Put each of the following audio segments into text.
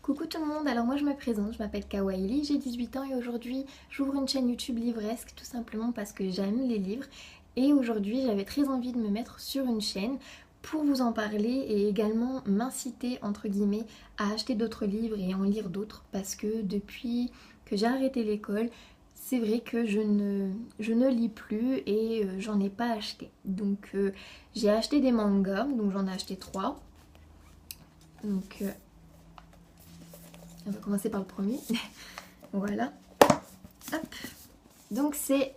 Coucou tout le monde, alors moi je me présente, je m'appelle Kawaili, j'ai 18 ans et aujourd'hui j'ouvre une chaîne YouTube livresque tout simplement parce que j'aime les livres et aujourd'hui j'avais très envie de me mettre sur une chaîne pour vous en parler et également m'inciter entre guillemets à acheter d'autres livres et en lire d'autres parce que depuis que j'ai arrêté l'école, c'est vrai que je ne lis plus et j'en ai pas acheté. Donc j'ai acheté des mangas, donc j'en ai acheté 3. Donc on va commencer par le premier. Voilà. Hop. Donc c'est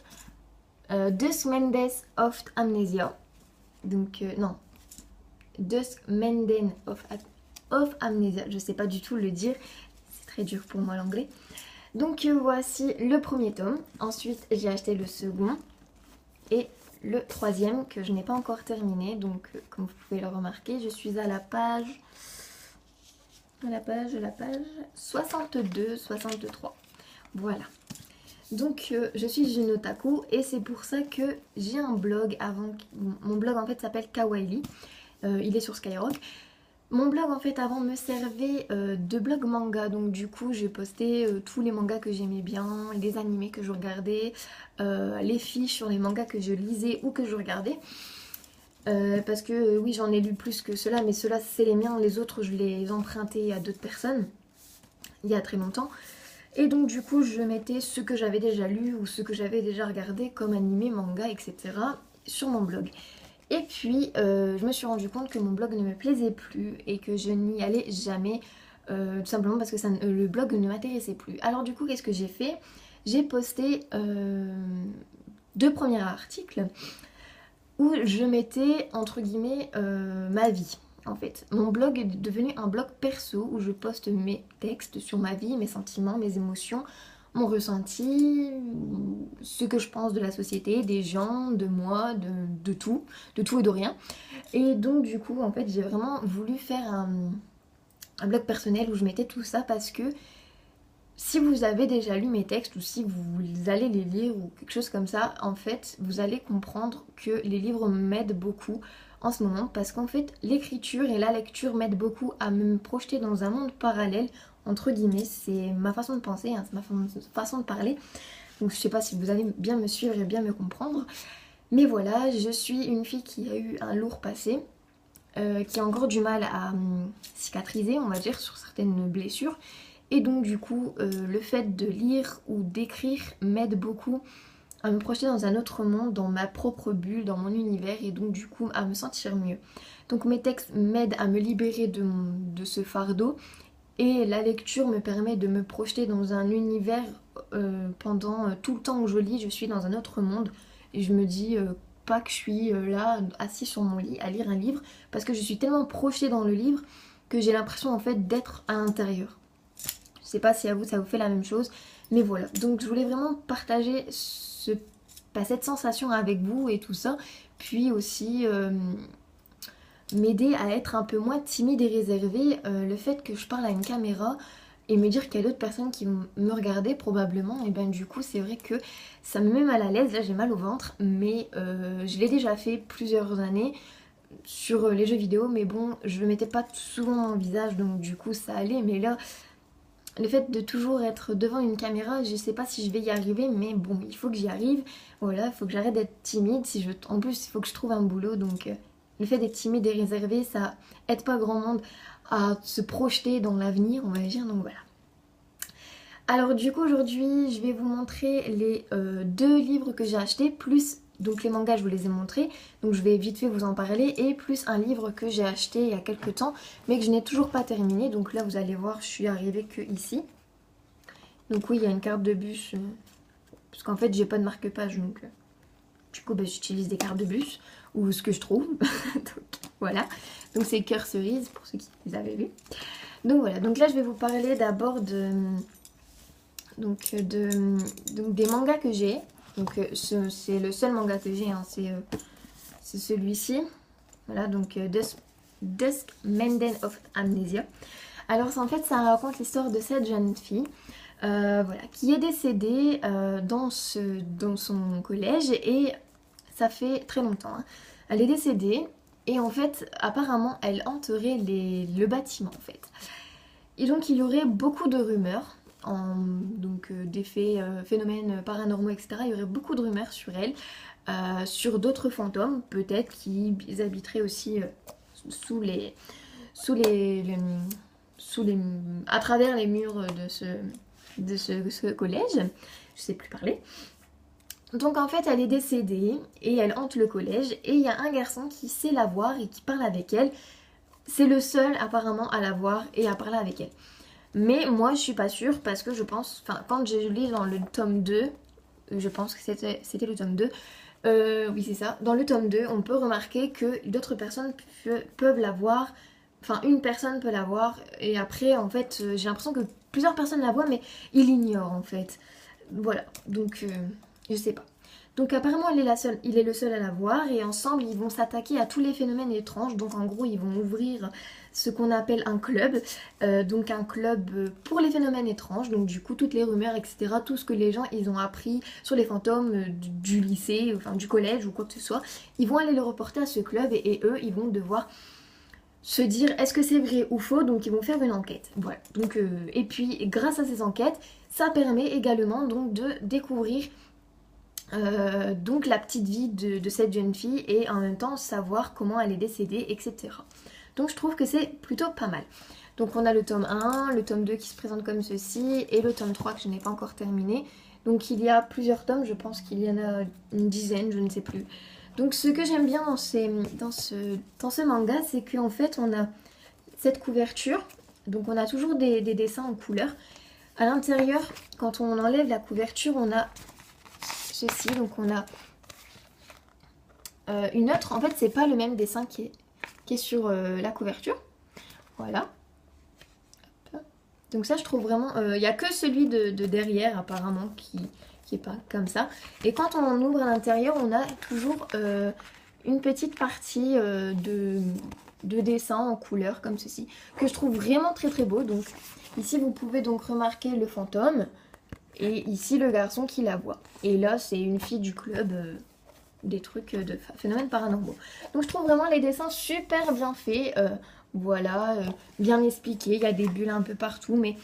Dos Mendes of Amnesia. Donc non. Dos Menden of Amnesia. Je sais pas du tout le dire. C'est très dur pour moi l'anglais. Donc voici le premier tome. Ensuite j'ai acheté le second. Et le troisième que je n'ai pas encore terminé. Donc comme vous pouvez le remarquer, je suis à la page 62, 63. Voilà. Donc je suis une otaku et c'est pour ça que j'ai un blog avant. Mon blog en fait s'appelle Kawaili. Il est sur Skyrock. Mon blog en fait avant me servait de blog manga. Donc du coup j'ai posté tous les mangas que j'aimais bien, les animés que je regardais, les fiches sur les mangas que je lisais ou que je regardais. Parce que oui j'en ai lu plus que cela, mais ceux-là c'est les miens, les autres je les empruntais à d'autres personnes il y a très longtemps. Et donc du coup je mettais ce que j'avais déjà lu ou ce que j'avais déjà regardé comme animé, manga, etc. sur mon blog. Et puis je me suis rendu compte que mon blog ne me plaisait plus et que je n'y allais jamais, tout simplement parce que le blog ne m'intéressait plus. Alors du coup qu'est-ce que j'ai fait? J'ai posté 2 premiers articles où je mettais entre guillemets ma vie. En fait, mon blog est devenu un blog perso où je poste mes textes sur ma vie, mes sentiments, mes émotions, mon ressenti, ce que je pense de la société, des gens, de moi, de tout et de rien. Et donc du coup, en fait, j'ai vraiment voulu faire un blog personnel où je mettais tout ça parce que si vous avez déjà lu mes textes ou si vous allez les lire ou quelque chose comme ça, en fait, vous allez comprendre que les livres m'aident beaucoup en ce moment parce qu'en fait, l'écriture et la lecture m'aident beaucoup à me projeter dans un monde parallèle, entre guillemets. C'est ma façon de penser, hein, c'est ma façon de parler. Donc je sais pas si vous allez bien me suivre et bien me comprendre. Mais voilà, je suis une fille qui a eu un lourd passé, qui a encore du mal à cicatriser, on va dire, sur certaines blessures. Et donc du coup, le fait de lire ou d'écrire m'aide beaucoup à me projeter dans un autre monde, dans ma propre bulle, dans mon univers et donc du coup à me sentir mieux. Donc mes textes m'aident à me libérer de ce fardeau et la lecture me permet de me projeter dans un univers pendant tout le temps que je lis, je suis dans un autre monde et je me dis pas que je suis là assise sur mon lit à lire un livre parce que je suis tellement projetée dans le livre que j'ai l'impression en fait d'être à l'intérieur. Je sais pas si à vous ça vous fait la même chose, mais voilà. Donc je voulais vraiment partager cette sensation avec vous et tout ça, puis aussi m'aider à être un peu moins timide et réservée. Le fait que je parle à une caméra et me dire qu'il y a d'autres personnes qui vont me regarder probablement, et ben du coup c'est vrai que ça me met mal à l'aise. Là j'ai mal au ventre, mais je l'ai déjà fait plusieurs années sur les jeux vidéo, mais bon je le mettais pas souvent dans le visage, donc du coup ça allait, mais là le fait de toujours être devant une caméra, je sais pas si je vais y arriver, mais bon, il faut que j'y arrive. Voilà, il faut que j'arrête d'être timide. En plus, il faut que je trouve un boulot, donc le fait d'être timide et réservé, ça aide pas grand monde à se projeter dans l'avenir, on va dire, donc voilà. Alors du coup, aujourd'hui, je vais vous montrer les 2 livres que j'ai achetés, plus donc les mangas, je vous les ai montrés, donc je vais vite fait vous en parler, et plus un livre que j'ai acheté il y a quelques temps, mais que je n'ai toujours pas terminé, donc là vous allez voir, je suis arrivée que ici. Donc oui, il y a une carte de bus, parce qu'en fait j'ai pas de marque-page, donc du coup j'utilise des cartes de bus, ou ce que je trouve, donc voilà. Donc c'est Cœur Cerise, pour ceux qui les avaient vus. Donc voilà, donc là je vais vous parler d'abord donc des mangas que j'ai. Donc c'est le seul manga que j'ai, hein, c'est celui-ci. Voilà, donc Dusk Menden of Amnesia. Alors en fait ça raconte l'histoire de cette jeune fille voilà, qui est décédée dans son collège et ça fait très longtemps. Hein. Elle est décédée et en fait apparemment elle hanterait le bâtiment en fait. Et donc il y aurait beaucoup de rumeurs, donc d'effets, phénomènes paranormaux, etc. Il y aurait beaucoup de rumeurs sur elle, sur d'autres fantômes peut-être qui habiteraient aussi sous les, sous sous les, à travers les murs de ce collège. Je sais plus parler. Donc en fait elle est décédée et elle hante le collège et il y a un garçon qui sait la voir et qui parle avec elle. C'est le seul apparemment à la voir et à parler avec elle. Mais moi je suis pas sûre parce que je pense, enfin quand je lis dans le tome 2, je pense que c'était le tome 2, oui c'est ça, dans le tome 2 on peut remarquer que d'autres personnes peuvent la voir, enfin une personne peut la voir et après en fait j'ai l'impression que plusieurs personnes la voient mais ils l'ignorent en fait. Voilà, donc je sais pas. Donc apparemment elle est la seule, il est le seul à la voir et ensemble ils vont s'attaquer à tous les phénomènes étranges. Donc en gros ils vont ouvrir ce qu'on appelle un club, donc un club pour les phénomènes étranges. Donc du coup toutes les rumeurs etc, tout ce que les gens ils ont appris sur les fantômes du lycée, enfin du collège ou quoi que ce soit, ils vont aller le reporter à ce club et eux ils vont devoir se dire est-ce que c'est vrai ou faux, donc ils vont faire une enquête. Voilà. Donc, et puis grâce à ces enquêtes, ça permet également donc de découvrir donc la petite vie de cette jeune fille et en même temps savoir comment elle est décédée, etc. Donc je trouve que c'est plutôt pas mal. Donc on a le tome 1, le tome 2 qui se présente comme ceci et le tome 3 que je n'ai pas encore terminé. Donc il y a plusieurs tomes, je pense qu'il y en a une dizaine, je ne sais plus. Donc ce que j'aime bien dans ce manga, c'est qu'en fait on a cette couverture, donc on a toujours des dessins en couleur. À l'intérieur, quand on enlève la couverture, on a ceci, donc on a une autre, en fait c'est pas le même dessin qui est sur la couverture, voilà. Donc ça je trouve vraiment, il n'y a que celui de derrière apparemment qui est pas comme ça. Et quand on ouvre à l'intérieur, on a toujours une petite partie de dessin en couleur comme ceci, que je trouve vraiment très très beau. Donc ici vous pouvez donc remarquer le fantôme et ici le garçon qui la voit. Et là c'est une fille du club des trucs de phénomènes paranormaux. Donc je trouve vraiment les dessins super bien faits, voilà, bien expliqués, il y a des bulles un peu partout, mais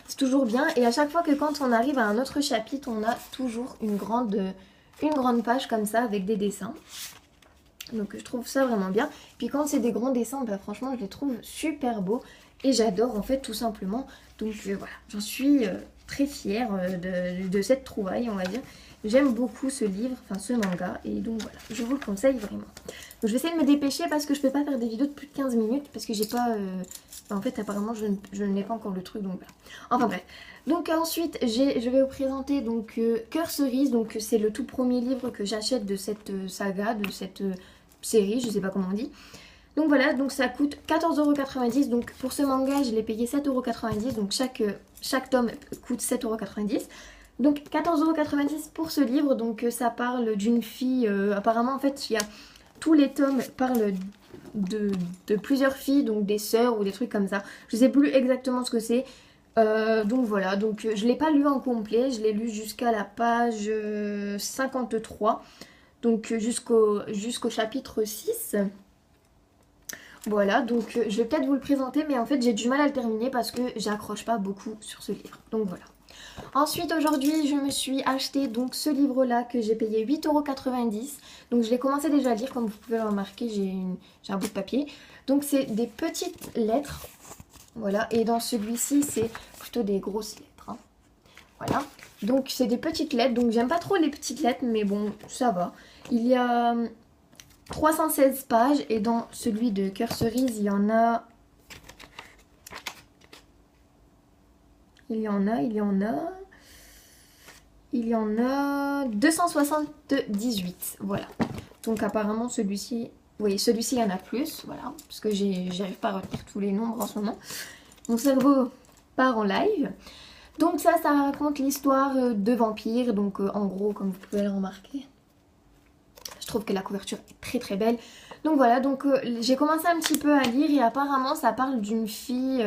c'est toujours bien. Et à chaque fois que quand on arrive à un autre chapitre, on a toujours une grande page comme ça avec des dessins. Donc je trouve ça vraiment bien. Puis quand c'est des grands dessins, bah, franchement je les trouve super beaux. Et j'adore en fait tout simplement. Donc voilà, j'en suis très fière de cette trouvaille on va dire. J'aime beaucoup ce livre, enfin ce manga. Et donc voilà, je vous le conseille vraiment. Donc je vais essayer de me dépêcher parce que je peux pas faire des vidéos de plus de 15 minutes. Parce que j'ai pas... En fait apparemment je n'ai pas encore le truc donc voilà. Enfin bref. Donc ensuite je vais vous présenter donc Cœur Cerise. Donc c'est le tout premier livre que j'achète de cette saga, de cette série, je sais pas comment on dit. Donc voilà, donc ça coûte 14,90€. Donc pour ce manga, je l'ai payé 7,90€. Donc chaque tome coûte 7,90€. Donc 14,90€ pour ce livre. Donc ça parle d'une fille. Apparemment, en fait, il y a tous les tomes parlent de plusieurs filles, donc des sœurs ou des trucs comme ça. Je sais plus exactement ce que c'est. Donc voilà, donc je l'ai pas lu en complet. Je l'ai lu jusqu'à la page 53. Donc jusqu'au chapitre 6. Voilà, donc je vais peut-être vous le présenter, mais en fait j'ai du mal à le terminer parce que j'accroche pas beaucoup sur ce livre. Donc voilà. Ensuite aujourd'hui je me suis acheté donc ce livre là que j'ai payé 8,90€. Donc je l'ai commencé déjà à lire, comme vous pouvez le remarquer, j'ai un bout de papier. Donc c'est des petites lettres. Voilà, et dans celui-ci c'est plutôt des grosses lettres. Hein. Voilà, donc c'est des petites lettres, donc j'aime pas trop les petites lettres, mais bon ça va. Il y a 316 pages et dans celui de Cœur Cerise, il y en a 278. Voilà. Donc apparemment celui-ci, oui, celui-ci il y en a plus, voilà, parce que j'arrive pas à retenir tous les nombres en ce moment. Mon cerveau part en live. Donc ça raconte l'histoire de vampires, donc en gros, comme vous pouvez le remarquer. Je trouve que la couverture est très très belle. Donc voilà, donc j'ai commencé un petit peu à lire et apparemment ça parle d'une fille.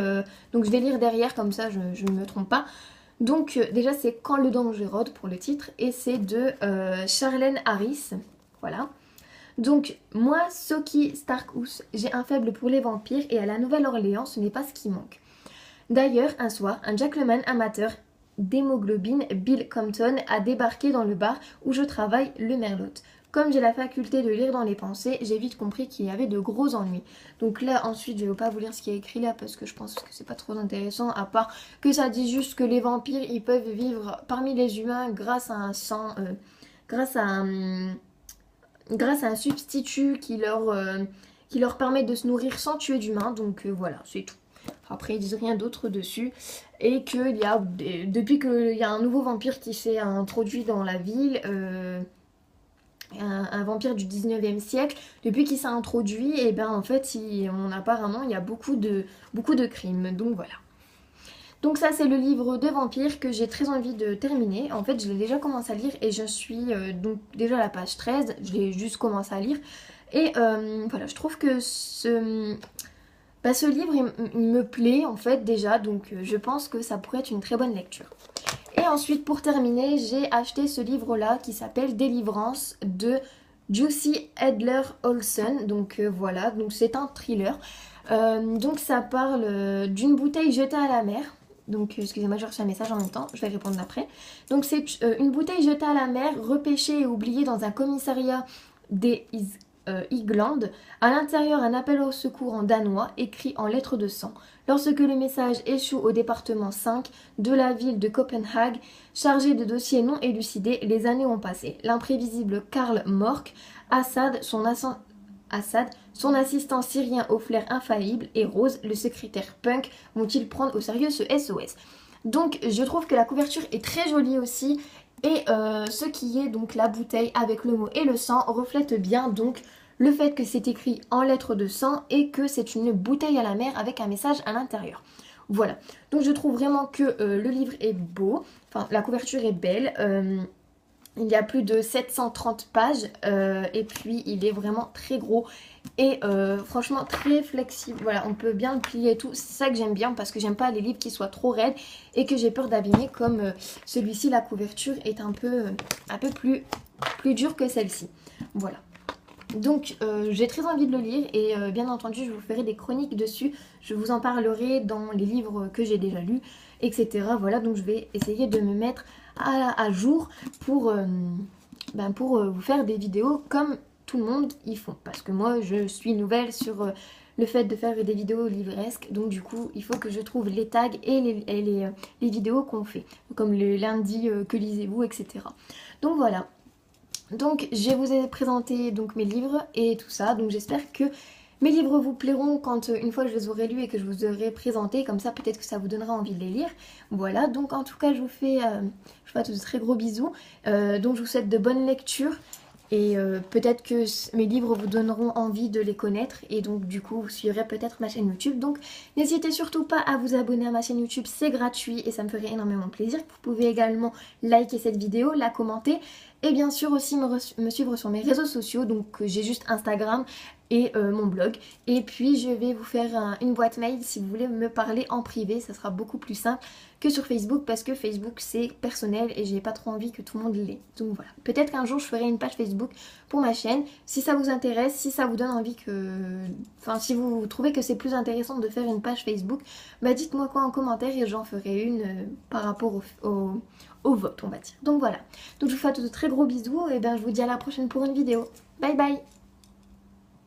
Donc je vais lire derrière comme ça je ne me trompe pas. Donc déjà c'est Quand le danger rôde pour le titre et c'est de Charlène Harris. Voilà. Donc moi, Sophie Starkhouse, j'ai un faible pour les vampires et à la Nouvelle-Orléans ce n'est pas ce qui manque. D'ailleurs, un soir, un gentleman amateur d'hémoglobine, Bill Compton, a débarqué dans le bar où je travaille, le Merlot. Comme j'ai la faculté de lire dans les pensées, j'ai vite compris qu'il y avait de gros ennuis. Donc là, ensuite, je ne vais pas vous lire ce qui est écrit là parce que je pense que c'est pas trop intéressant, à part que ça dit juste que les vampires, ils peuvent vivre parmi les humains grâce à un sang, grâce à un substitut qui leur permet de se nourrir sans tuer d'humains. Donc voilà, c'est tout. Après, ils disent rien d'autre dessus. Et qu'il y a, depuis qu'il y a un nouveau vampire qui s'est introduit dans la ville, un vampire du 19e siècle, depuis qu'il s'est introduit, et ben en fait, apparemment, il y a beaucoup de crimes. Donc voilà. Donc ça, c'est le livre de vampires que j'ai très envie de terminer. En fait, je l'ai déjà commencé à lire et je suis donc déjà à la page 13. Je l'ai juste commencé à lire. Et voilà, je trouve que ce livre, il me plaît en fait déjà. Donc je pense que ça pourrait être une très bonne lecture. Et ensuite, pour terminer, j'ai acheté ce livre-là qui s'appelle Délivrance de Jussi Adler-Olsen. Donc voilà, donc c'est un thriller. Donc ça parle d'une bouteille jetée à la mer. Donc excusez-moi, j'ai reçu un message en même temps, je vais répondre après. Donc c'est une bouteille jetée à la mer, repêchée et oubliée dans un commissariat des Igland. À l'intérieur, un appel au secours en danois, écrit en lettres de sang. Lorsque le message échoue au département 5 de la ville de Copenhague, chargé de dossiers non élucidés, les années ont passé. L'imprévisible Karl Mork, Assad, son assistant syrien au flair infaillible, et Rose, le secrétaire punk, vont-ils prendre au sérieux ce SOS? Donc je trouve que la couverture est très jolie aussi. Et ce qui est donc la bouteille avec le mot et le sang reflète bien donc le fait que c'est écrit en lettres de sang et que c'est une bouteille à la mer avec un message à l'intérieur. Voilà, donc je trouve vraiment que le livre est beau, enfin la couverture est belle. Il y a plus de 730 pages et puis il est vraiment très gros et franchement très flexible. Voilà, on peut bien le plier et tout. C'est ça que j'aime bien parce que j'aime pas les livres qui soient trop raides et que j'ai peur d'abîmer comme celui-ci. La couverture est un peu plus dure que celle-ci. Voilà. Donc j'ai très envie de le lire et bien entendu je vous ferai des chroniques dessus. Je vous en parlerai dans les livres que j'ai déjà lus, etc. Voilà, donc je vais essayer de me mettre à jour pour vous faire des vidéos comme tout le monde y font. Parce que moi je suis nouvelle sur le fait de faire des vidéos livresques. Donc du coup il faut que je trouve les tags et les vidéos qu'on fait. Comme le lundi que lisez-vous, etc. Donc voilà. Donc je vous ai présenté donc mes livres et tout ça, donc j'espère que mes livres vous plairont quand une fois je les aurai lus et que je vous aurai présenté, comme ça peut-être que ça vous donnera envie de les lire. Voilà, donc en tout cas je vous fais de très gros bisous, donc je vous souhaite de bonnes lectures et peut-être que mes livres vous donneront envie de les connaître et donc du coup vous suivrez peut-être ma chaîne YouTube. Donc n'hésitez surtout pas à vous abonner à ma chaîne YouTube, c'est gratuit et ça me ferait énormément plaisir. Vous pouvez également liker cette vidéo, la commenter et bien sûr aussi me suivre sur mes réseaux sociaux. Donc j'ai juste Instagram et mon blog. Et puis je vais vous faire une boîte mail si vous voulez me parler en privé. Ça sera beaucoup plus simple que sur Facebook parce que Facebook c'est personnel et j'ai pas trop envie que tout le monde l'ait. Donc voilà. Peut-être qu'un jour je ferai une page Facebook pour ma chaîne. Si ça vous intéresse, si ça vous donne envie Enfin si vous trouvez que c'est plus intéressant de faire une page Facebook, bah dites-moi quoi en commentaire et j'en ferai une par rapport au vote on va dire. Donc voilà. Donc je vous fais de très gros bisous et ben je vous dis à la prochaine pour une vidéo. Bye bye.